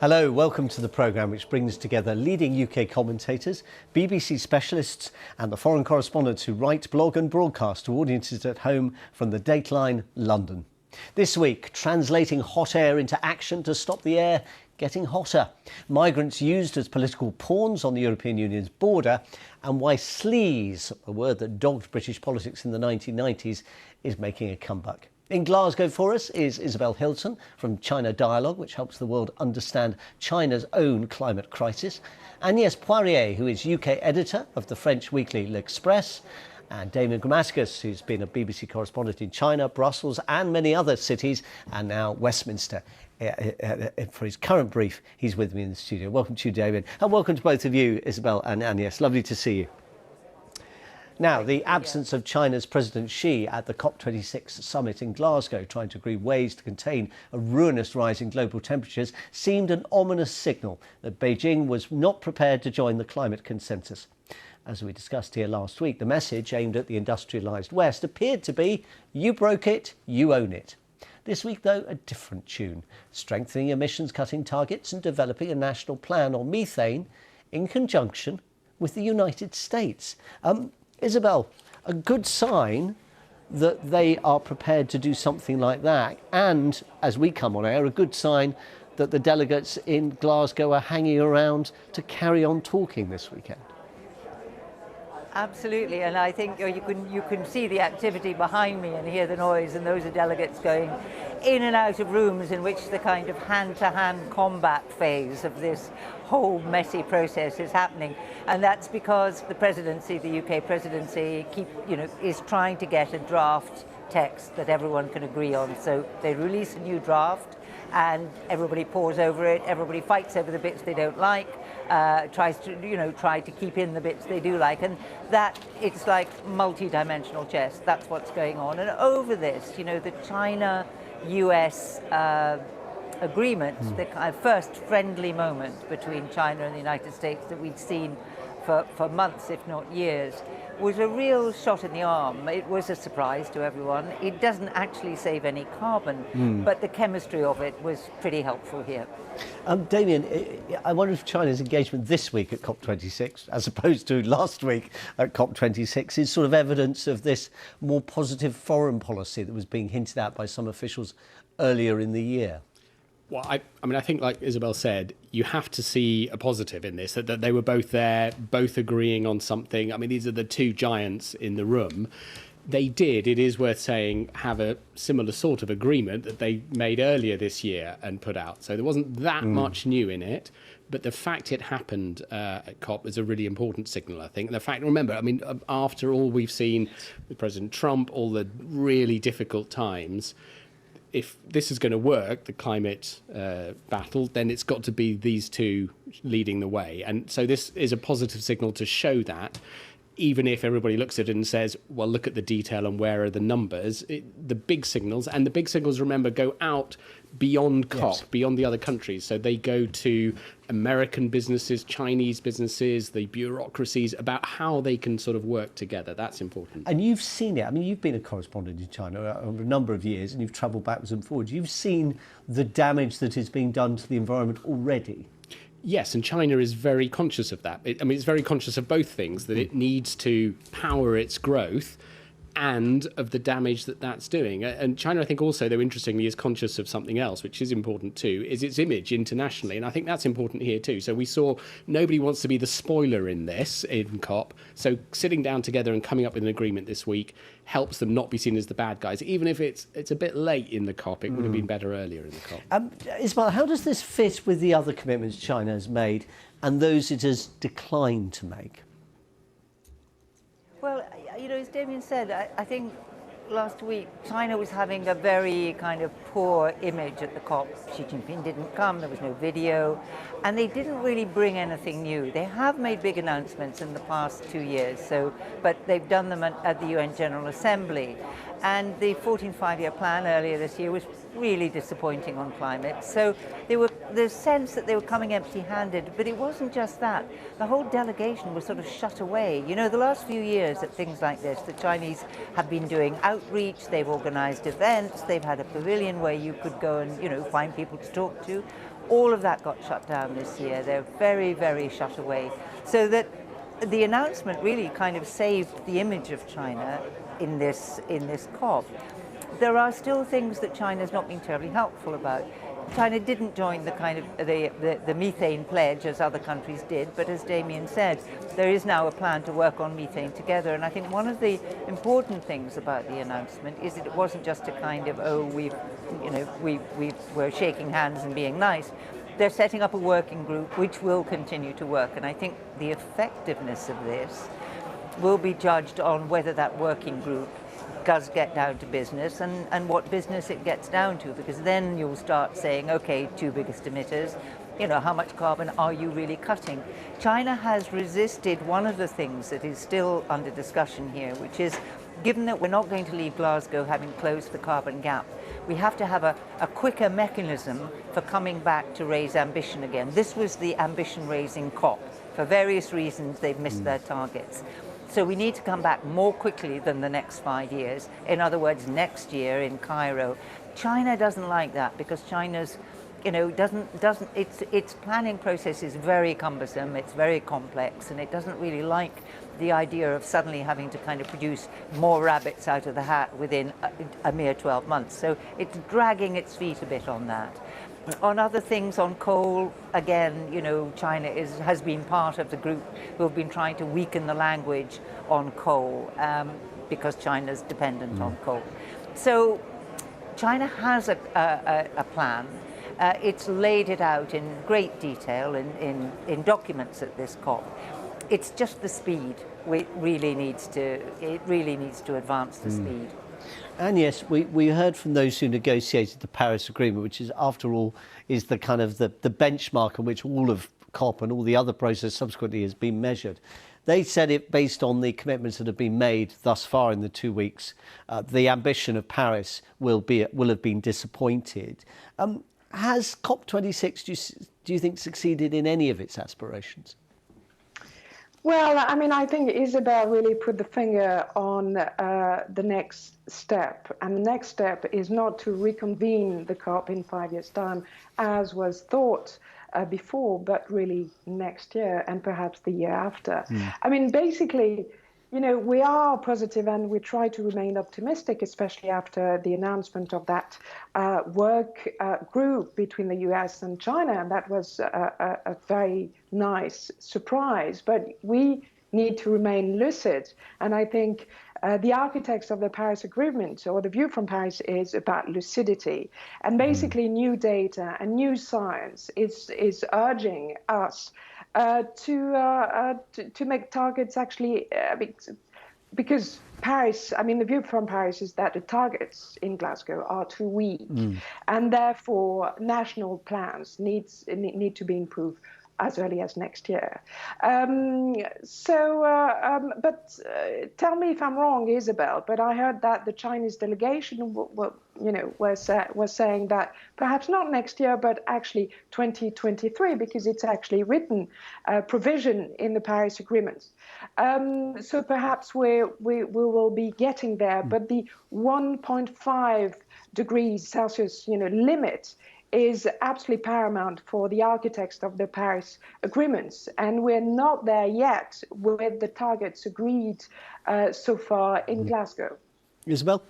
Hello, welcome to the programme which brings together leading UK commentators, BBC specialists and the foreign correspondents who write, blog and broadcast to audiences at home from the Dateline London. This week, translating hot air into action to stop the air getting hotter. Migrants used as political pawns on the European Union's border, and why sleaze, a word that dogged British politics in the 1990s, is making a comeback. In Glasgow for us is Isabel Hilton from China Dialogue, which helps the world understand China's own climate crisis. Agnès Poirier, who is UK editor of the French weekly L'Express. And Damien Grammaticus, who's been a BBC correspondent in China, Brussels and many other cities, and now Westminster. For his current brief, he's with me in the studio. Welcome to you, Damien. And welcome to both of you, Isabel and Agnès. Lovely to see you. Now, the absence of China's President Xi at the COP26 summit in Glasgow, trying to agree ways to contain a ruinous rise in global temperatures, seemed an ominous signal that Beijing was not prepared to join the climate consensus. As we discussed here last week, the message aimed at the industrialised West appeared to be, you broke it, you own it. This week, though, a different tune, strengthening emissions-cutting targets and developing a national plan on methane in conjunction with the United States. Isabel, a good sign that they are prepared to do something like that, and, as we come on air, a good sign that the delegates in Glasgow are hanging around to carry on talking this weekend. Absolutely, and I think you can see the activity behind me and hear the noise, and those are delegates going in and out of rooms in which the kind of hand-to-hand combat phase of this whole messy process is happening. And that's because the presidency, the UK presidency, is trying to get a draft text that everyone can agree on. So they release a new draft and everybody pores over it, everybody fights over the bits they don't like, tries to keep in the bits they do like, and that it's like multi-dimensional chess. That's what's going on. And over this, the China-US agreement, the kind of first friendly moment between China and the United States that we'd seen for months, if not years, was a real shot in the arm. It was a surprise to everyone. It doesn't actually save any carbon, but the chemistry of it was pretty helpful here. Damien, I wonder if China's engagement this week at COP26, as opposed to last week at COP26, is sort of evidence of this more positive foreign policy that was being hinted at by some officials earlier in the year. Well, I think, like Isabel said, you have to see a positive in this, that they were both there, both agreeing on something. I mean, these are the two giants in the room. They did, it is worth saying, have a similar sort of agreement that they made earlier this year and put out. So there wasn't that much new in it. But the fact it happened at COP is a really important signal, I think. And the fact, remember, after all we've seen with President Trump, all the really difficult times, if this is going to work, the climate battle, then it's got to be these two leading the way. And so this is a positive signal to show that, even if everybody looks at it and says, well, look at the detail and where are the numbers, the big signals, and the big signals, remember, go out beyond COP, beyond the other countries. So they go to American businesses, Chinese businesses, the bureaucracies, about how they can sort of work together. That's important. And you've seen it. I mean, you've been a correspondent in China over a number of years and you've travelled backwards and forwards. You've seen the damage that is being done to the environment already. Yes, and China is very conscious of that. It's very conscious of both things, that it needs to power its growth and of the damage that that's doing. And China, I think also, though, interestingly, is conscious of something else, which is important too, is its image internationally. And I think that's important here too. So we saw nobody wants to be the spoiler in this, in COP. So sitting down together and coming up with an agreement this week helps them not be seen as the bad guys. Even if it's a bit late in the COP, it would have been better earlier in the COP. Ismail, how does this fit with the other commitments China has made and those it has declined to make? Well, as Damien said, I think last week China was having a very kind of poor image at the COP. Xi Jinping didn't come, there was no video, and they didn't really bring anything new. They have made big announcements in the past 2 years, but they've done them at the UN General Assembly. And the 14th five-year plan earlier this year was really disappointing on climate. So there's sense that they were coming empty-handed, but it wasn't just that. The whole delegation was sort of shut away. The last few years at things like this, the Chinese have been doing outreach, they've organized events, they've had a pavilion where you could go and, find people to talk to. All of that got shut down this year. They're very, very shut away. So that the announcement really kind of saved the image of China in this COP. There are still things that China's not been terribly helpful about. China didn't join the kind of the methane pledge as other countries did, but as Damien said, there is now a plan to work on methane together. And I think one of the important things about the announcement is that it wasn't just a kind of, oh, we're shaking hands and being nice. They're setting up a working group which will continue to work. And I think the effectiveness of this will be judged on whether that working group does get down to business and what business it gets down to, because then you'll start saying, okay, two biggest emitters, how much carbon are you really cutting? China has resisted one of the things that is still under discussion here, which is, given that we're not going to leave Glasgow having closed the carbon gap, we have to have a quicker mechanism for coming back to raise ambition again. This was the ambition-raising COP. For various reasons, they've missed their targets. So we need to come back more quickly than the next 5 years. In other words, next year in Cairo. China doesn't like that because China's, its planning process is very cumbersome, it's very complex, and it doesn't really like the idea of suddenly having to kind of produce more rabbits out of the hat within a mere 12 months. So it's dragging its feet a bit on that. On other things, on coal, again, China has been part of the group who have been trying to weaken the language on coal because China's dependent on coal. So China has a plan. It's laid it out in great detail in documents at this COP. It's just the speed. It really needs to advance the speed. And yes, we heard from those who negotiated the Paris Agreement, which is, after all, is the kind of the benchmark on which all of COP and all the other process subsequently has been measured. They said it based on the commitments that have been made thus far in the 2 weeks. The ambition of Paris will have been disappointed. Has COP26, do you think, succeeded in any of its aspirations? Well, I think Isabel really put the finger on the next step. And the next step is not to reconvene the COP in 5 years' time, as was thought before, but really next year and perhaps the year after. Basically, we are positive and we try to remain optimistic, especially after the announcement of that work group between the US and China. And that was a very nice surprise. But we need to remain lucid. And I think the architects of the Paris Agreement, or the view from Paris, is about lucidity. And basically new data and new science is urging us to make targets actually, because Paris, the view from Paris is that the targets in Glasgow are too weak, and therefore national plans need to be improved as early as next year. But tell me if I'm wrong, Isabel, but I heard that the Chinese delegation was saying that perhaps not next year, but actually 2023, because it's actually written provision in the Paris Agreement. So perhaps we will be getting there, but the 1.5 degrees Celsius limit is absolutely paramount for the architects of the Paris agreements. And we're not there yet with the targets agreed so far in Glasgow. Isabel?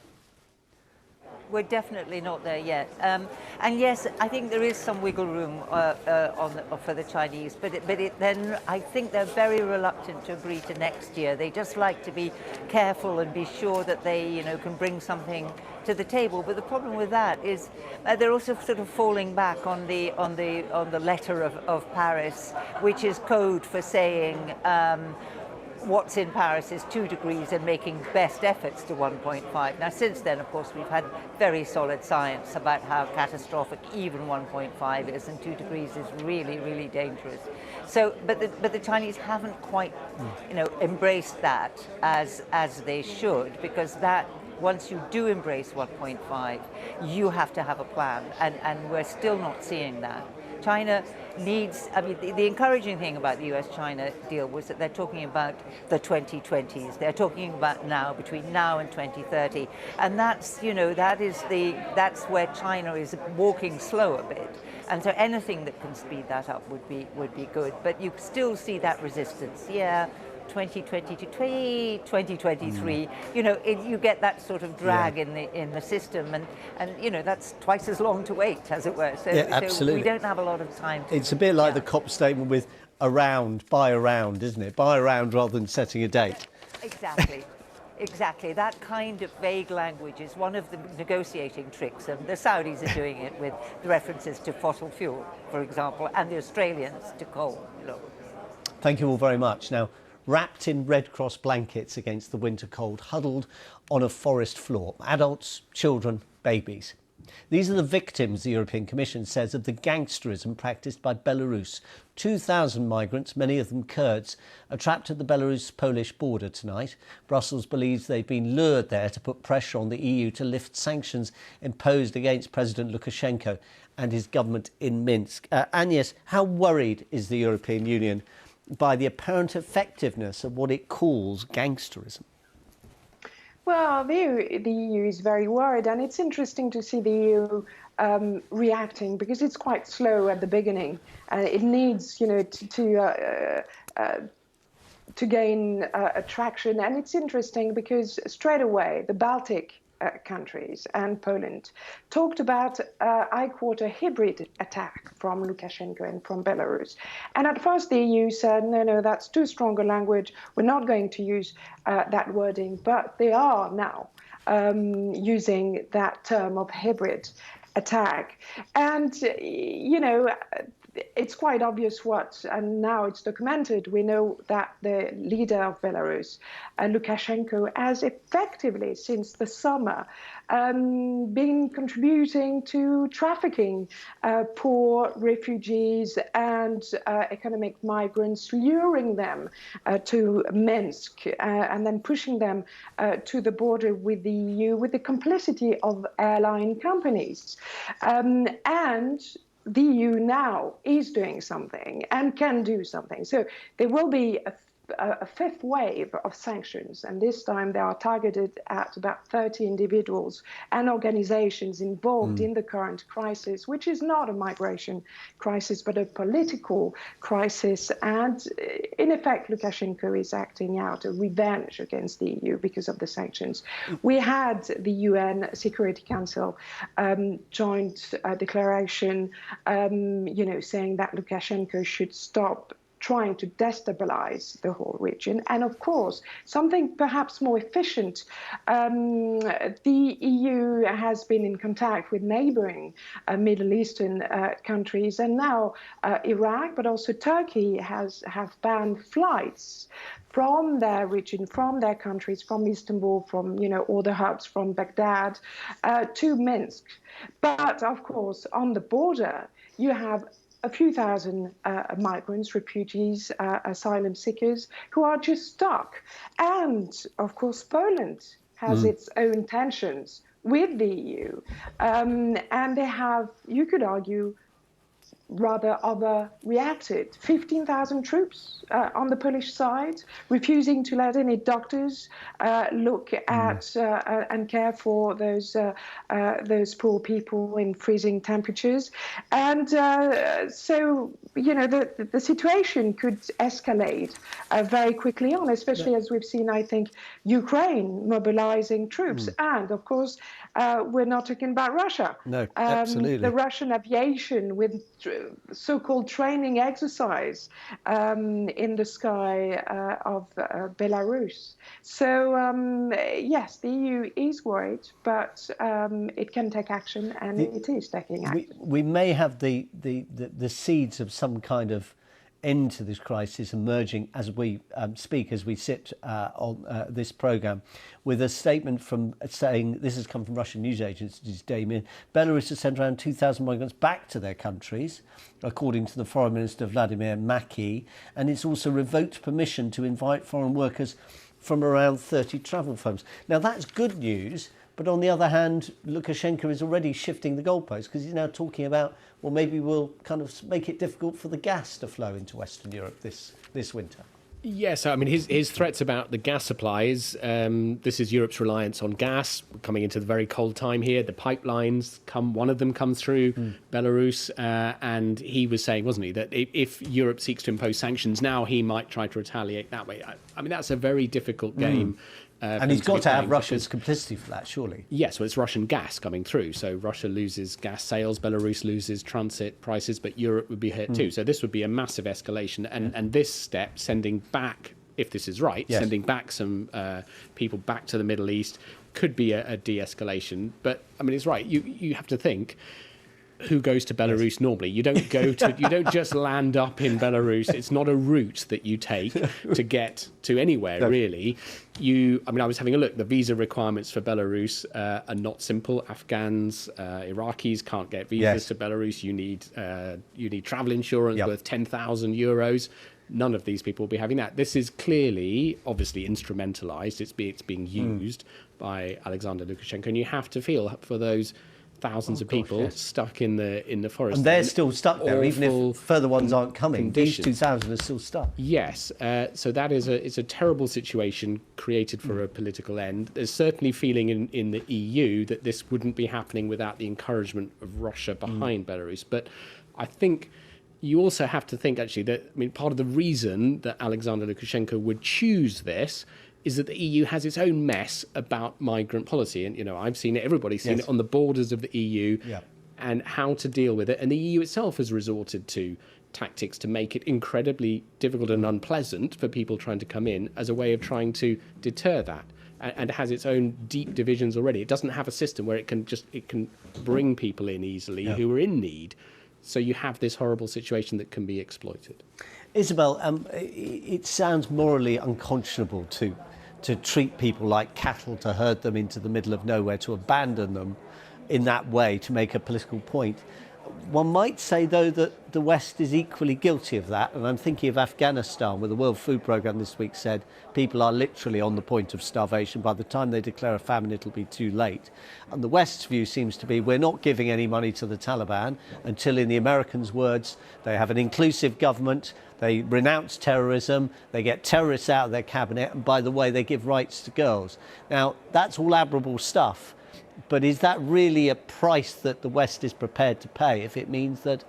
We're definitely not there yet. And yes, I think there is some wiggle room for the Chinese, but then I think they're very reluctant to agree to next year. They just like to be careful and be sure that they can bring something to the table. But the problem with that is they're also sort of falling back on the letter of Paris, which is code for saying what's in Paris is 2 degrees and making best efforts to 1.5. Now, since then, of course, we've had very solid science about how catastrophic even 1.5 is, and 2 degrees is really, really dangerous. So, but the Chinese haven't quite, embraced that as they should, because that, once you do embrace 1.5, you have to have a plan, and we're still not seeing that. China needs, the encouraging thing about the US-China deal was that they're talking about the 2020s. They're talking about now, between now and 2030. And that's, that's where China is walking slow a bit. And so anything that can speed that up would be good. But you still see that resistance. Yeah, 2020 to 2023, you get that sort of drag in the system, and that's twice as long to wait, as it were. So, absolutely. So we don't have a lot of time. It's a bit like the COP statement with buy around, isn't it? Buy around rather than setting a date. Exactly. Exactly. That kind of vague language is one of the negotiating tricks, and the Saudis are doing it with the references to fossil fuel, for example, and the Australians to coal. Thank you all very much. Now, wrapped in Red Cross blankets against the winter cold, huddled on a forest floor, adults, children, babies. These are the victims, the European Commission says, of the gangsterism practiced by Belarus. 2,000 migrants, many of them Kurds, are trapped at the Belarus-Polish border tonight. Brussels believes they've been lured there to put pressure on the EU to lift sanctions imposed against President Lukashenko and his government in Minsk. Agnes, how worried is the European Union by the apparent effectiveness of what it calls gangsterism? Well, the EU is very worried, and it's interesting to see the EU reacting, because it's quite slow at the beginning. It needs, to gain traction, and it's interesting because straight away the Baltic countries and Poland talked about, I quote, a hybrid attack from Lukashenko and from Belarus. And at first the EU said, no, that's too strong a language. We're not going to use that wording. But they are now using that term of hybrid attack. And, it's quite obvious and now it's documented. We know that the leader of Belarus, Lukashenko, has effectively, since the summer, been contributing to trafficking poor refugees and economic migrants, luring them to Minsk and then pushing them to the border with the EU with the complicity of airline companies. And the EU now is doing something and can do something. So there will be a fifth wave of sanctions, and this time they are targeted at about 30 individuals and organizations involved in the current crisis, which is not a migration crisis, but a political crisis. And in effect, Lukashenko is acting out a revenge against the EU because of the sanctions. We had the UN Security Council joint declaration, saying that Lukashenko should stop trying to destabilize the whole region. And of course, something perhaps more efficient, the EU has been in contact with neighboring Middle Eastern countries, and now Iraq, but also Turkey have banned flights from their region, from their countries, from Istanbul, from all the hubs, from Baghdad to Minsk. But of course, on the border, you have a few thousand migrants, refugees, asylum seekers who are just stuck. And of course, Poland has its own tensions with the EU. And they have, you could argue, rather overreacted. 15,000 troops on the Polish side, refusing to let any doctors look at and care for those poor people in freezing temperatures. And so, the situation could escalate very quickly on, especially as we've seen, I think, Ukraine mobilizing troops. And of course, we're not talking about Russia. No, absolutely. The Russian aviation with so-called training exercise in the sky of Belarus. So yes, the EU is worried, but it can take action, and it is taking action. We may have the seeds of some kind of end to this crisis emerging as we speak, as we sit on this programme, with a statement saying, this has come from Russian news agencies, Damien, Belarus has sent around 2,000 migrants back to their countries, according to the Foreign Minister Vladimir Maki, and it's also revoked permission to invite foreign workers from around 30 travel firms. Now that's good news, but on the other hand, Lukashenko is already shifting the goalposts, because he's now talking about, maybe we'll kind of make it difficult for the gas to flow into Western Europe this winter. Yes, I mean, his threats about the gas supplies, this is Europe's reliance on gas, coming into the very cold time here. The pipelines, one of them comes through Belarus, and he was saying, wasn't he, that if Europe seeks to impose sanctions now, he might try to retaliate that way. I mean, that's a very difficult game. And he's got to have Russia's complicity for that, surely. Yes, well, it's Russian gas coming through. So Russia loses gas sales, Belarus loses transit prices, but Europe would be hit too. So this would be a massive escalation. And this step, sending back, if this is right, sending back some people back to the Middle East, could be a de-escalation. But, I mean, it's right. You have to think, who goes to Belarus normally? You don't go to, you don't just land up in Belarus. It's not a route that you take to get to anywhere, really. I mean, I was having a look. The visa requirements for Belarus are not simple. Afghans, Iraqis can't get visas to Belarus. You need travel insurance worth 10,000 euros. None of these people will be having that. This is clearly, obviously, instrumentalized. It's being used by Alexander Lukashenko, and you have to feel for those thousands of people stuck in the forest. And they're still stuck there, even if further ones aren't coming. These 2,000 are still stuck. Yes, so that is it's a terrible situation created for a political end. There's certainly feeling in the EU that this wouldn't be happening without the encouragement of Russia behind Belarus. But I think you also have to think, actually, that, I mean, part of the reason that Alexander Lukashenko would choose this is that the EU has its own mess about migrant policy. And, I've seen it, everybody's seen it on the borders of the EU and how to deal with it. And the EU itself has resorted to tactics to make it incredibly difficult and unpleasant for people trying to come in as a way of trying to deter that. And has its own deep divisions already. It doesn't have a system where it can bring people in easily who are in need. So you have this horrible situation that can be exploited. Isabel, it sounds morally unconscionable to treat people like cattle, to herd them into the middle of nowhere, to abandon them in that way to make a political point. One might say, though, that the West is equally guilty of that. And I'm thinking of Afghanistan, where the World Food Programme this week said people are literally on the point of starvation. By the time they declare a famine, it'll be too late. And the West's view seems to be we're not giving any money to the Taliban until, in the Americans' words, they have an inclusive government, they renounce terrorism, they get terrorists out of their cabinet, and by the way, they give rights to girls. Now, that's all admirable stuff. But is that really a price that the West is prepared to pay if it means that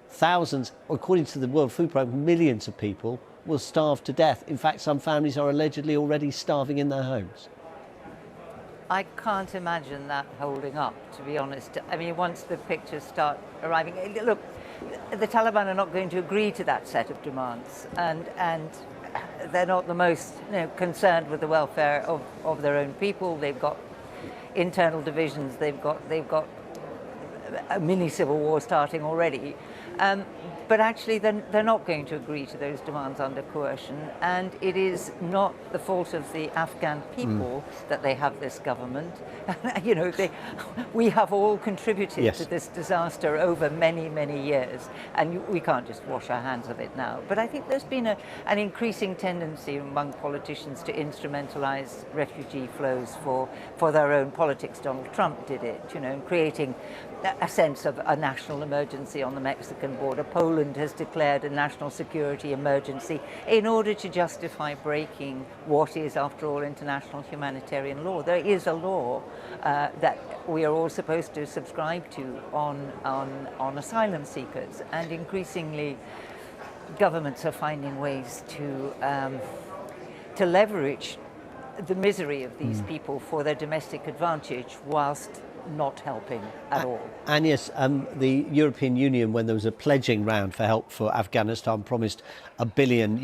thousands, according to the World Food Programme, millions of people will starve to death? In fact, some families are allegedly already starving in their homes. I can't imagine that holding up, to be honest. I mean, once the pictures start arriving, look, the Taliban are not going to agree to that set of demands, and they're not the most concerned with the welfare of their own people. They've got internal divisions. They've got a mini civil war starting already. But actually, they're not going to agree to those demands under coercion. And it is not the fault of the Afghan people that they have this government. We have all contributed to this disaster over many, many years. And we can't just wash our hands of it now. But I think there's been an increasing tendency among politicians to instrumentalize refugee flows for their own politics. Donald Trump did it, creating a sense of a national emergency on the Mexican border. Poland has declared a national security emergency in order to justify breaking what is, after all, international humanitarian law. There is a law that we are all supposed to subscribe to on asylum seekers, and increasingly governments are finding ways to leverage the misery of these people for their domestic advantage whilst not helping at all. And yes, the European Union, when there was a pledging round for help for Afghanistan, promised €1 billion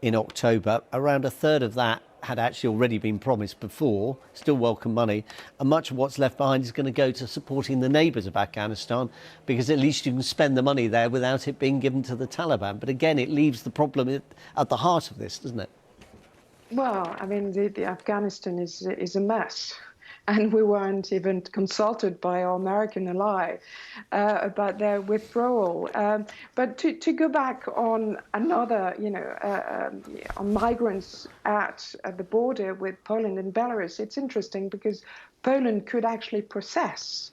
in October. Around a third of that had actually already been promised before, still welcome money. And much of what's left behind is going to go to supporting the neighbours of Afghanistan, because at least you can spend the money there without it being given to the Taliban. But again, it leaves the problem at the heart of this, doesn't it? Well, I mean, the Afghanistan is a mess. And we weren't even consulted by our American ally about their withdrawal. But to go back on another, on migrants at the border with Poland and Belarus, it's interesting because Poland could actually process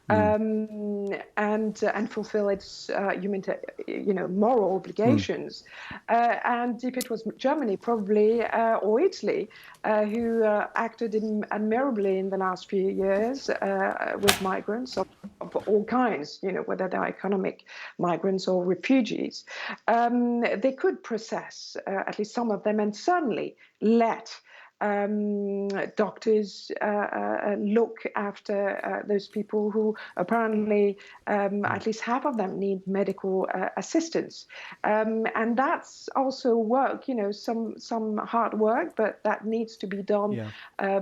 and fulfill its moral obligations. And if it was Germany, probably, or Italy, who acted admirably in the last few years with migrants of all kinds, whether they're economic migrants or refugees, they could process at least some of them, and certainly let doctors look after those people who apparently, at least half of them, need medical assistance. And that's also work, some hard work, but that needs to be done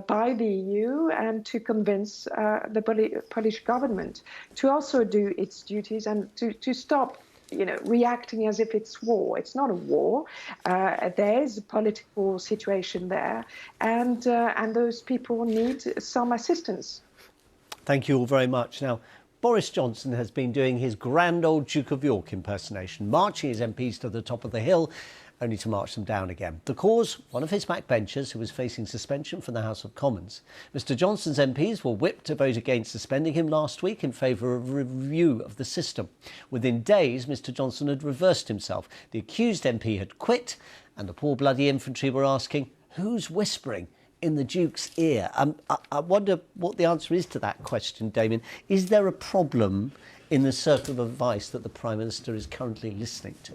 by the EU, and to convince the Polish government to also do its duties and to stop reacting as if it's war. It's not a war. There is a political situation there, and those people need some assistance. Thank you all very much. Now, Boris Johnson has been doing his grand old Duke of York impersonation, marching his MPs to the top of the hill, only to march them down again. The cause, one of his backbenchers who was facing suspension from the House of Commons. Mr Johnson's MPs were whipped to vote against suspending him last week in favour of a review of the system. Within days, Mr Johnson had reversed himself. The accused MP had quit, and the poor bloody infantry were asking, who's whispering in the Duke's ear? I wonder what the answer is to that question, Damien. Is there a problem in the circle of advice that the Prime Minister is currently listening to?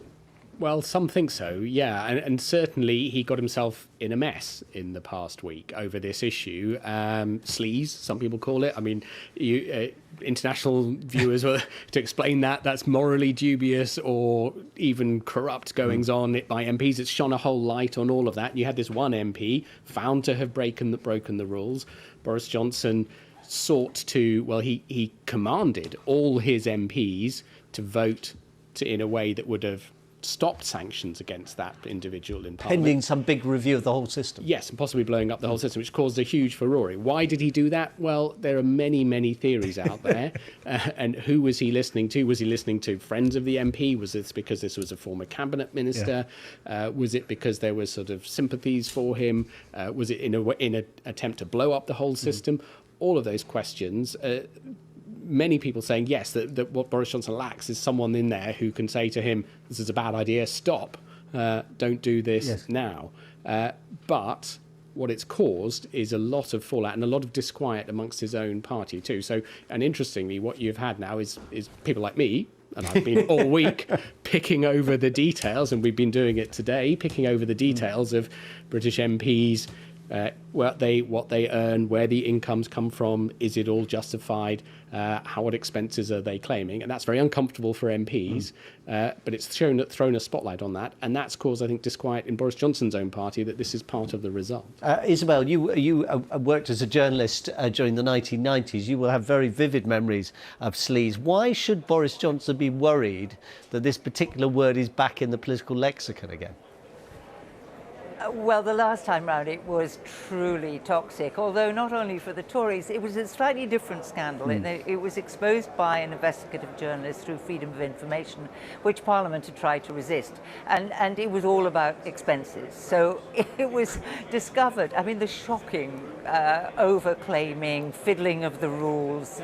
Well, some think so, yeah. And certainly he got himself in a mess in the past week over this issue. Sleaze, some people call it. I mean, international viewers, to explain that's morally dubious or even corrupt goings on by MPs. It's shone a whole light on all of that. You had this one MP found to have broken the rules. Boris Johnson sought to, he commanded all his MPs to vote in a way that would have stopped sanctions against that individual in Parliament. Pending some big review of the whole system. Yes, and possibly blowing up the whole system, which caused a huge furore. Why did he do that? Well, there are many, many theories out there. And who was he listening to? Was he listening to friends of the MP? Was this because this was a former cabinet minister? Was it because there was sort of sympathies for him? Was it in an attempt to blow up the whole system? All of those questions. Many people saying, yes, that what Boris Johnson lacks is someone in there who can say to him, this is a bad idea, stop, don't do this now. But what it's caused is a lot of fallout and a lot of disquiet amongst his own party too. So, and interestingly, what you've had now is people like me, and I've been all week picking over the details, and we've been doing it today, picking over the details of British MPs, what they earn, where the incomes come from, is it all justified, what expenses are they claiming, and that's very uncomfortable for MPs, but it's thrown a spotlight on that, and that's caused, I think, disquiet in Boris Johnson's own party that this is part of the result. Isabel, you worked as a journalist during the 1990s. You will have very vivid memories of sleaze. Why should Boris Johnson be worried that this particular word is back in the political lexicon again? Well, the last time round it was truly toxic, although not only for the Tories. It was a slightly different scandal. It was exposed by an investigative journalist through freedom of information, which Parliament had tried to resist. And it was all about expenses. So it was discovered, I mean, the shocking over-claiming, fiddling of the rules,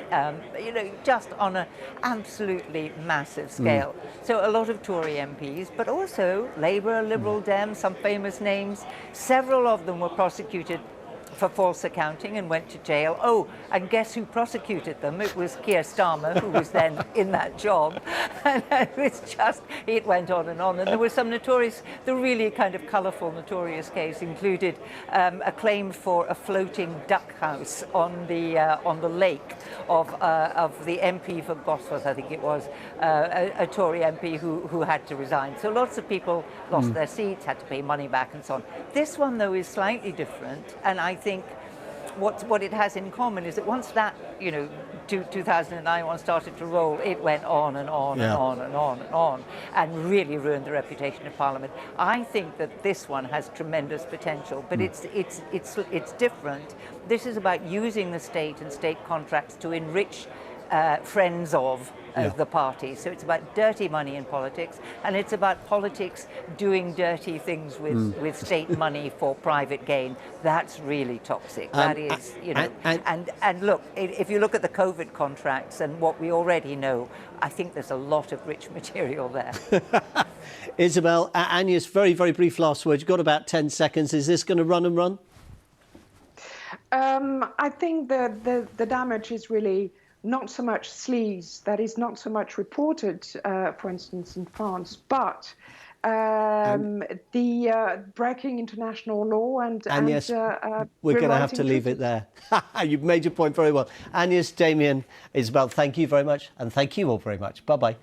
just on an absolutely massive scale. So a lot of Tory MPs, but also Labour, Liberal, Dem, some famous names. Several of them were prosecuted for false accounting and went to jail. Oh, and guess who prosecuted them? It was Keir Starmer, who was then in that job. And it went on. And there were some the really kind of colourful, notorious case included a claim for a floating duck house on the lake of the MP for Gosforth, I think it was, a Tory MP who had to resign. So lots of people lost their seats, had to pay money back and so on. This one, though, is slightly different, and I think what it has in common is that once that 2009 one started to roll, it went on and on and on and on and on, and really ruined the reputation of Parliament. I think that this one has tremendous potential, but it's different. This is about using the state and state contracts to enrich friends of the party. So it's about dirty money in politics, and it's about politics doing dirty things with state money for private gain. That's really toxic. That is, you know, and look, if you look at the COVID contracts and what we already know, I think there's a lot of rich material there. Isabel, Agnes, very, very brief last word. You've got about 10 seconds. Is this going to run and run? I think the damage is really not so much sleaze, that is not so much reported, for instance, in France, but the breaking international law and yes, we're going to have to leave it there. You've made your point very well. Agnes, Damien, Isabel, thank you very much, and thank you all very much. Bye-bye.